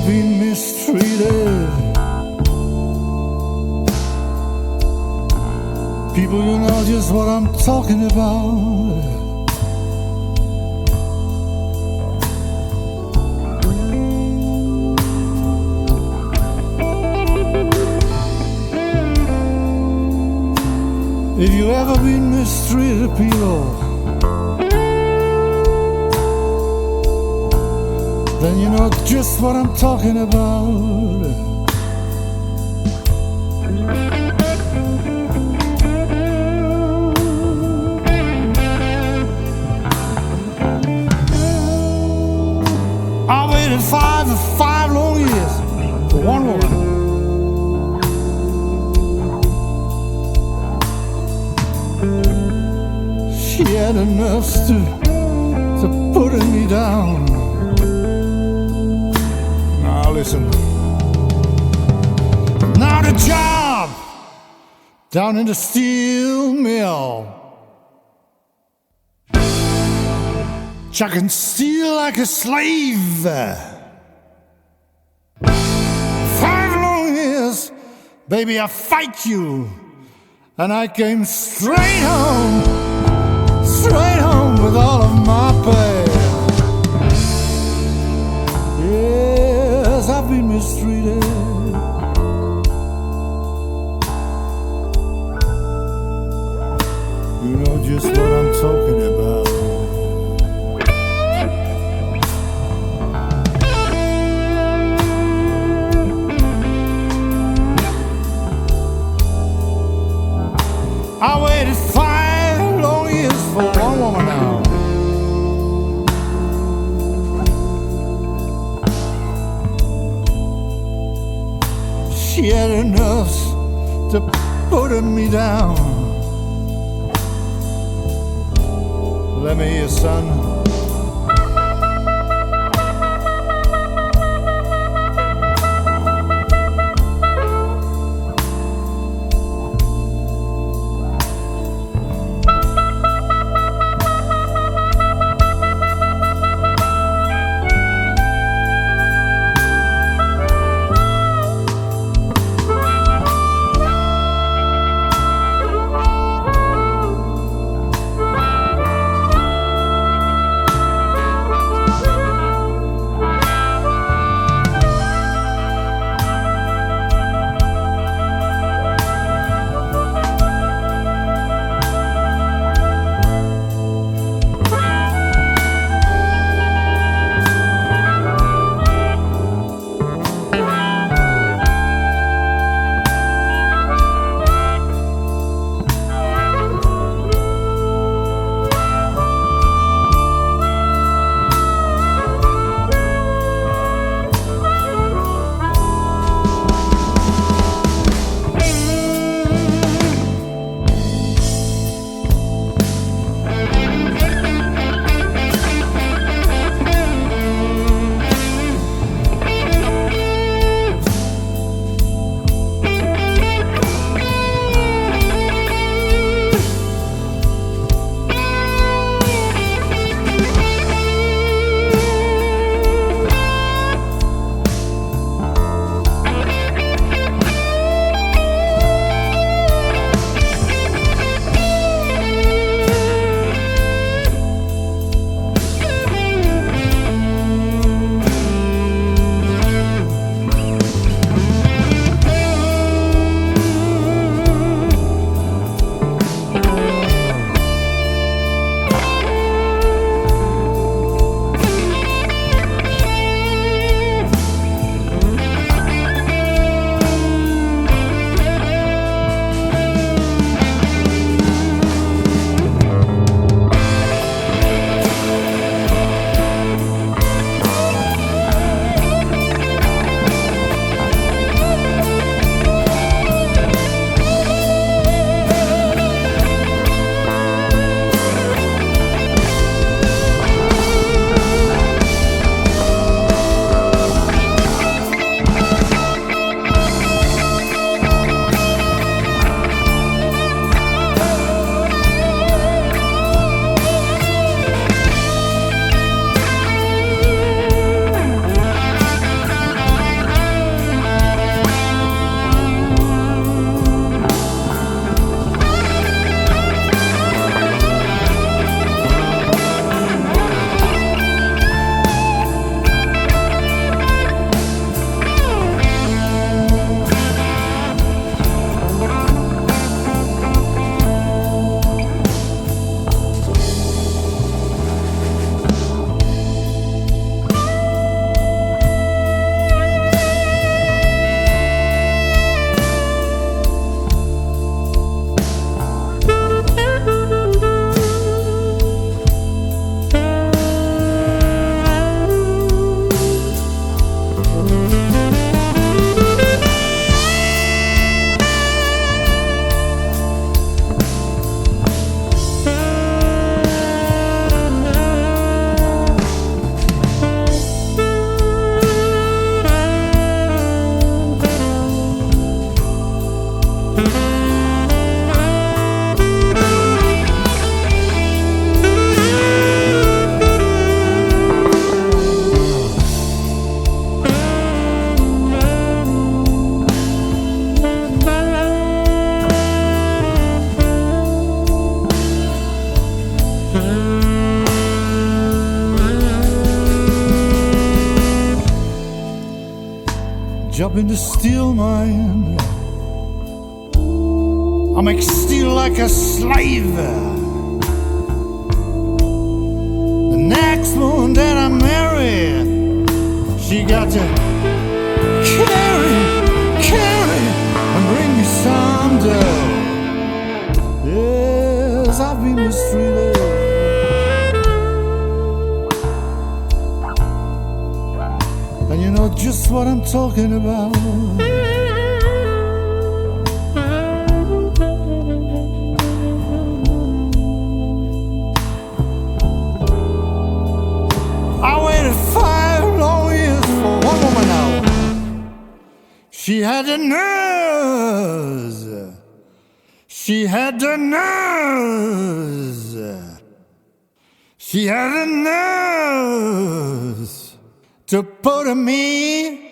been mistreated? People, you know just what I'm talking about. If you ever been mistreated, people, then you know just what I'm talking about. I waited five long years for one woman. She had enough to put me down. Now listen. Now the job down in the steel mill, chucking steel like a slave. 5 long years, baby, I fight you, and I came straight home with all of my pay. Yes, I've been mistreated. You know just what I'm talking about. I waited 5 long years for one woman now. She had enough to put me down. Let me hear, son. job in the steel mine. I make steel like a slave. The next woman that I marry, she got to carry and bring me some dough. Yes, I've been mistreated. And you know just what I'm talking about. I waited 5 long years for one woman now. She had the nerves. She had the nerves. She had the nerves to put me